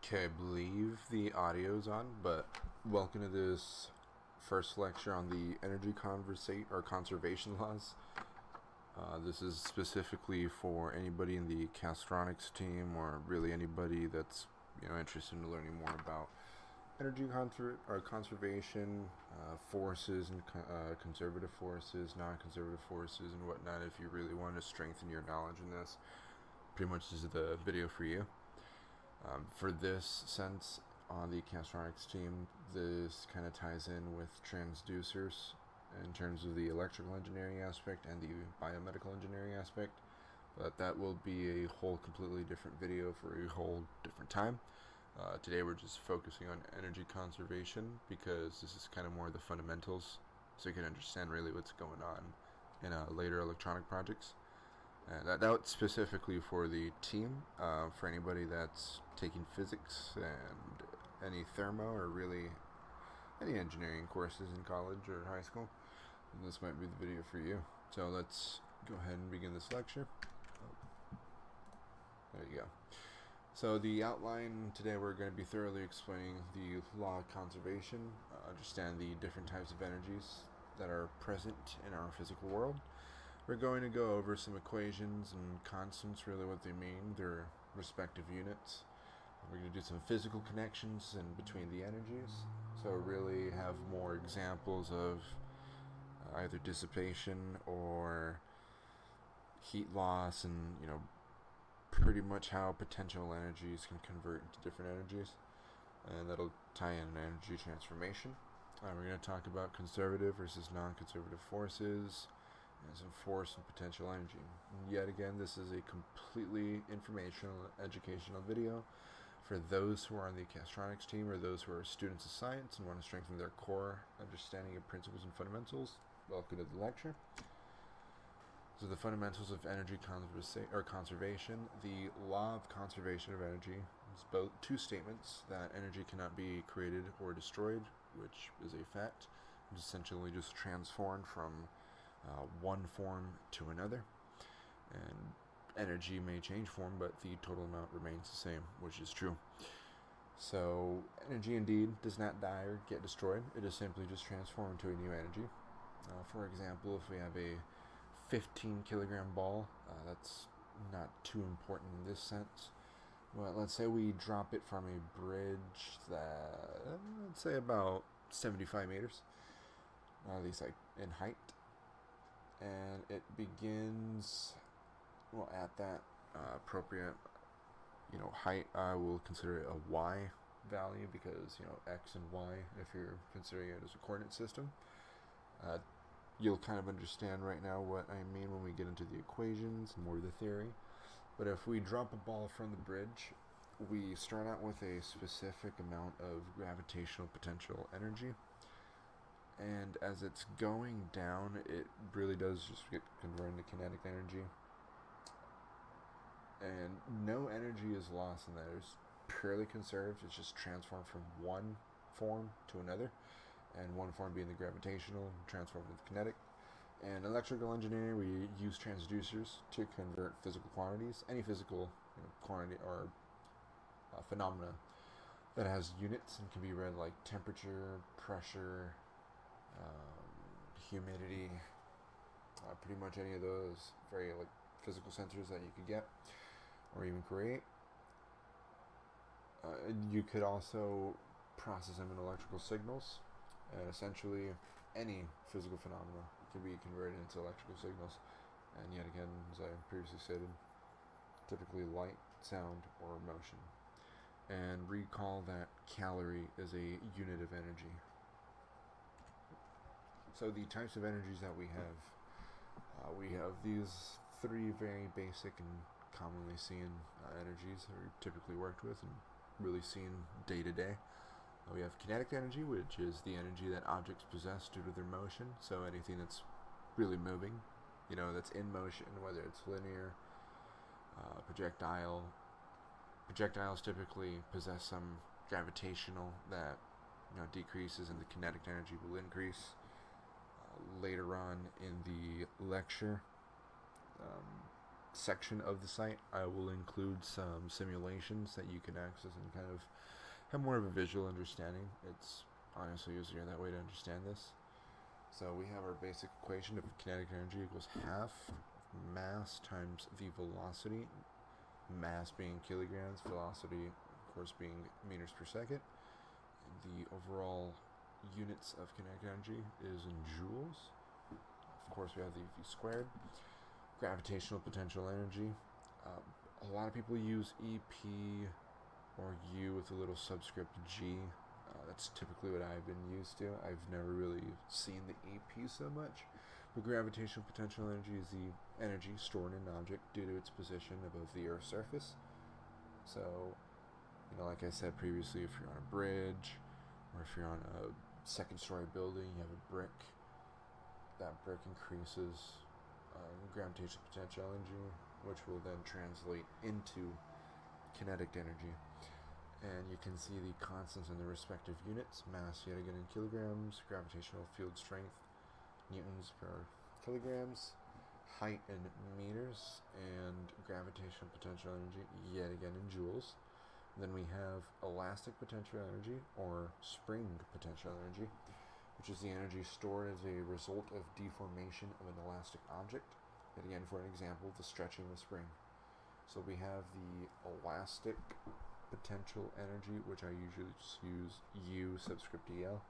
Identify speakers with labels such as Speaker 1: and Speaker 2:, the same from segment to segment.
Speaker 1: Okay, I believe the audio's on, but welcome to this first lecture on the energy conservation laws. This is specifically for anybody in the Castronix team, or really anybody that's interested in learning more about energy conservation, forces and conservative forces, non-conservative forces, and whatnot. If you really want to strengthen your knowledge in this, pretty much this is the video for you. For this sense, on the Castronix team, this kind of ties in with transducers in terms of the electrical engineering aspect and the biomedical engineering aspect, but that will be a whole completely different video for a whole different time. Today we're just focusing on energy conservation because this is kind of more the fundamentals, so you can understand really what's going on in later electronic projects. That's specifically for the team. For anybody that's taking physics and any thermo or really any engineering courses in college or high school, then this might be the video for you. So let's go ahead and begin this lecture. There you go. So the outline today, we're going to be thoroughly explaining the law of conservation, understand the different types of energies that are present in our physical world. We're going to go over some equations and constants, really what they mean, their respective units. We're going to do some physical connections in between the energies, so really have more examples of either dissipation or heat loss, and pretty much how potential energies can convert into different energies, and that'll tie in energy transformation. We're going to talk about conservative versus non-conservative forces, and some force and potential energy. And yet again, this is a completely informational, educational video for those who are on the Castronix team or those who are students of science and want to strengthen their core understanding of principles and fundamentals. Welcome to the lecture. So the fundamentals of energy conservation. The law of conservation of energy is both two statements that energy cannot be created or destroyed, which is a fact. It's essentially just transformed from one form to another, and energy may change form, but the total amount remains the same, which is true. So energy indeed does not die or get destroyed. It is simply just transformed into a new energy. For example, if we have a 15 kilogram ball, that's not too important in this sense. Well, let's say we drop it from a bridge that, let's say about 75 meters, at least like in height. And it begins, at that appropriate, height, I will consider it a y value because, x and y, if you're considering it as a coordinate system. You'll kind of understand right now what I mean when we get into the equations, more of the theory. But if we drop a ball from the bridge, we start out with a specific amount of gravitational potential energy. And as it's going down, it really does just get converted into kinetic energy. And no energy is lost in that. It's purely conserved. It's just transformed from one form to another. And one form being the gravitational, transformed into kinetic. And electrical engineering, we use transducers to convert physical quantities, any physical quantity or phenomena that has units and can be read like temperature, pressure, humidity, pretty much any of those very physical sensors that you could get or even create. You could also process them in electrical signals, and essentially any physical phenomena can be converted into electrical signals. And yet again, as I previously stated, typically light, sound, or motion. And recall that calorie is a unit of energy. So the types of energies that we have these three very basic and commonly seen energies that are typically worked with and really seen day to day. We have kinetic energy, which is the energy that objects possess due to their motion. So anything that's really moving, that's in motion, whether it's linear, projectiles typically possess some gravitational that decreases, and the kinetic energy will increase. Later on in the lecture, section of the site, I will include some simulations that you can access and kind of have more of a visual understanding. It's honestly easier that way to understand this. So we have our basic equation of kinetic energy equals half mass times the velocity, mass being kilograms, velocity of course being meters per second. The overall units of kinetic energy is in joules. Of course we have the V squared. Gravitational potential energy. A lot of people use EP or U with a little subscript G. That's typically what I've been used to. I've never really seen the EP so much. But gravitational potential energy is the energy stored in an object due to its position above the Earth's surface. So, like I said previously, if you're on a bridge or if you're on a second-story building, you have a brick. That brick increases gravitational potential energy, which will then translate into kinetic energy. And you can see the constants in the respective units. Mass yet again in kilograms, gravitational field strength newtons per kilograms, height in meters, and gravitational potential energy yet again in joules. Then we have elastic potential energy or spring potential energy, which is the energy stored as a result of deformation of an elastic object. And again, for an example, the stretching of a spring. So we have the elastic potential energy, which I usually just use U subscript EL.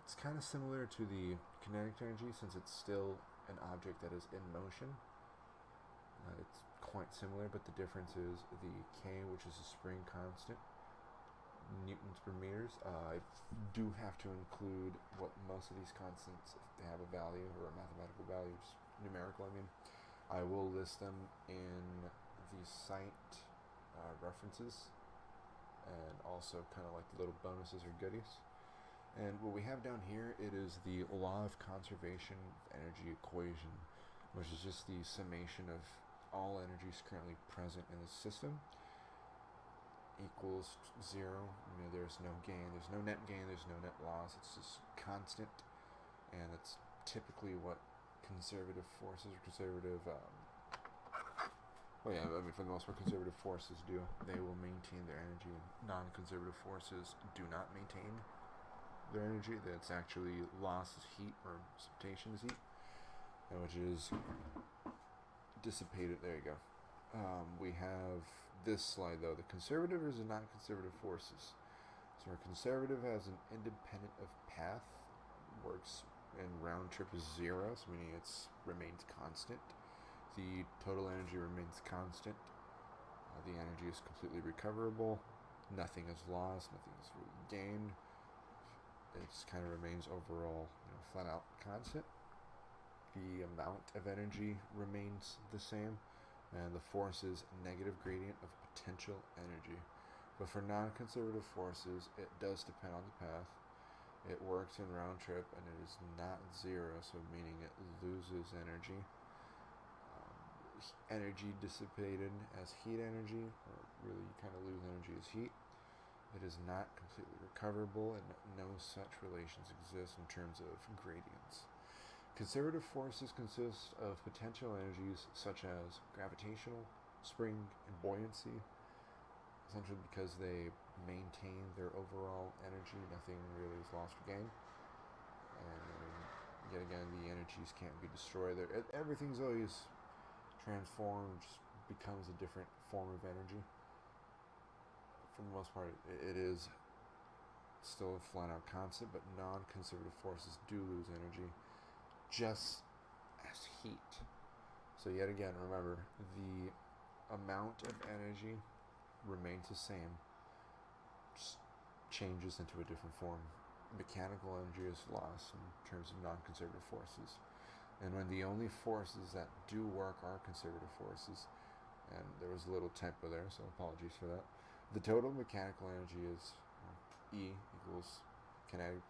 Speaker 1: It's kind of similar to the kinetic energy since it's still an object that is in motion. It's quite similar, but the difference is the K, which is a spring constant, newtons per meters. I do have to include what most of these constants, if they have a value or a mathematical value, just numerical, I will list them in the site references and also kind of like the little bonuses or goodies. And what we have down here, it is the law of conservation of energy equation, which is just the summation of all energies currently present in the system equals 0. There's no gain, there's no net gain, there's no net loss. It's just constant, and it's typically what conservative forces or conservative for the most part, conservative forces do. They will maintain their energy, and non-conservative forces do not maintain their energy. That's actually loss is heat, or substitution is heat, which is dissipated. There you go. We have this slide though. The conservative versus non-conservative forces. So our conservative has an independent of path, works, and round trip is 0, so meaning it remains constant. The total energy remains constant. The energy is completely recoverable. Nothing is lost. Nothing is really gained. It just kind of remains overall, flat out constant. The amount of energy remains the same, and the force is negative gradient of potential energy. But for non-conservative forces, it does depend on the path. It works in round trip, and it is not 0, so meaning it loses energy. Energy dissipated as heat energy, or really you kind of lose energy as heat. It is not completely recoverable, and no such relations exist in terms of gradients. Conservative forces consist of potential energies such as gravitational, spring, and buoyancy, essentially because they maintain their overall energy. Nothing really is lost or gained. And yet again, the energies can't be destroyed. Everything's always transformed, becomes a different form of energy. For the most part, it is still a flat-out constant, but non-conservative forces do lose energy, just as heat. So yet again, remember, the amount of energy remains the same, just changes into a different form. Mechanical energy is lost in terms of non-conservative forces. And when the only forces that do work are conservative forces, and there was a little typo there, so apologies for that. The total mechanical energy is E equals kinetic,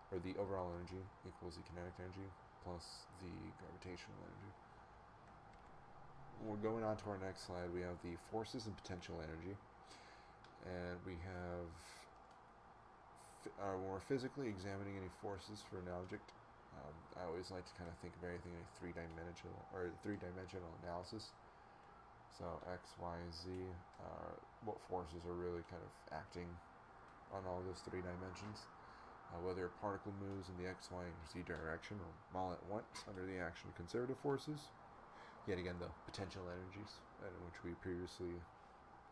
Speaker 1: or the overall energy equals the kinetic energy plus the gravitational energy. We're going on to our next slide. We have the forces and potential energy, and we have when we're physically examining any forces for an object, I always like to kind of think of everything in a three-dimensional analysis. So X, Y, Z, what forces are really kind of acting on all those three dimensions. Whether a particle moves in the X, Y, and Z direction or all at once under the action of conservative forces. Yet again, the potential energies, which we previously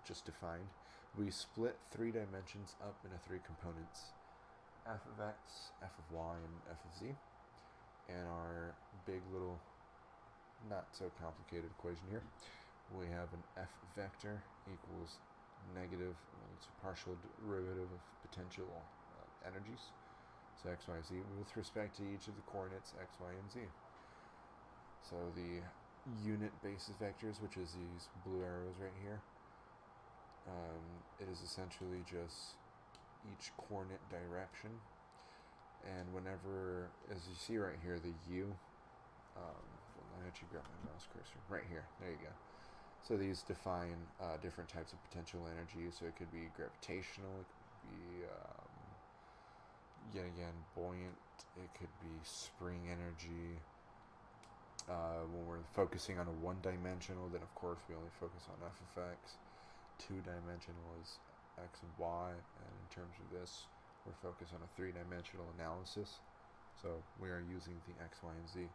Speaker 1: just defined. We split three dimensions up into three components: f of x, f of y, and f of z. And our big little, not so complicated equation here, we have an f vector equals negative, it's a partial derivative of potential energies. So x, y, z with respect to each of the coordinates x, y, and z. So the unit basis vectors, which is these blue arrows right here, it is essentially just each coordinate direction. And whenever, as you see right here, the u, I'll let you grab my mouse cursor, right here, there you go. So these define different types of potential energy. So it could be gravitational, it could be yet again buoyant, it could be spring energy. When we're focusing on a one-dimensional, then of course we only focus on f of x. Two-dimensional is x and y, and in terms of this, we're focused on a three-dimensional analysis. So we are using the x, y, and z.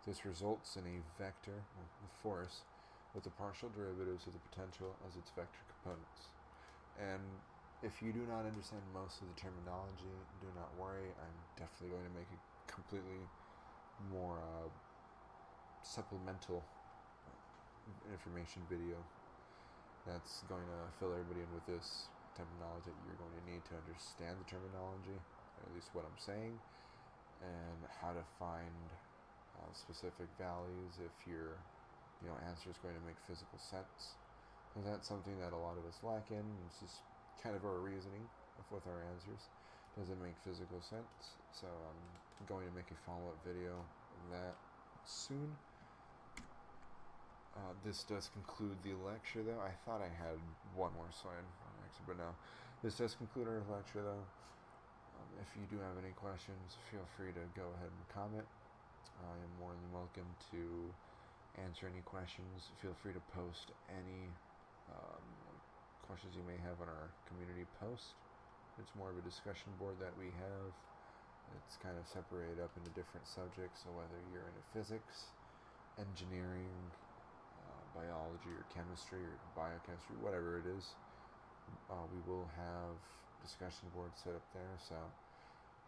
Speaker 1: This results in a vector, the force, with the partial derivatives of the potential as its vector components. And if you do not understand most of the terminology, do not worry. I'm definitely going to make a completely more supplemental information video that's going to fill everybody in with this terminology that you're going to need to understand the terminology, or at least what I'm saying, and how to find specific values if your answer is going to make physical sense. Because that's something that a lot of us lack in. It's just kind of our reasoning with our answers. Does it make physical sense? So I'm going to make a follow-up video of that soon. This does conclude the lecture, though. I thought I had one more slide, but no. This does conclude our lecture, though. If you do have any questions, feel free to go ahead and comment. I am more than welcome to answer any questions. Feel free to post any questions you may have on our community post. It's more of a discussion board that we have. It's kind of separated up into different subjects, so whether you're into physics, engineering, biology, or chemistry, or biochemistry, whatever it is, we will have discussion boards set up there. So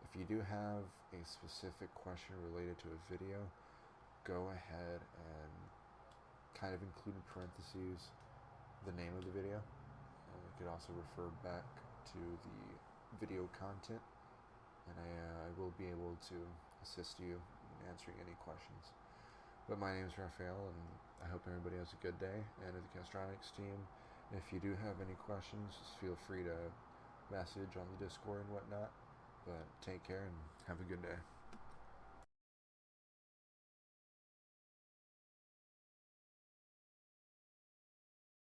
Speaker 1: if you do have a specific question related to a video, go ahead and kind of include in parentheses the name of the video. You could also refer back to the video content, and I will be able to assist you in answering any questions. But my name is Raphael, and I hope everybody has a good day. And to the Castronix team, if you do have any questions, just feel free to message on the Discord and whatnot. But take care and have a good day.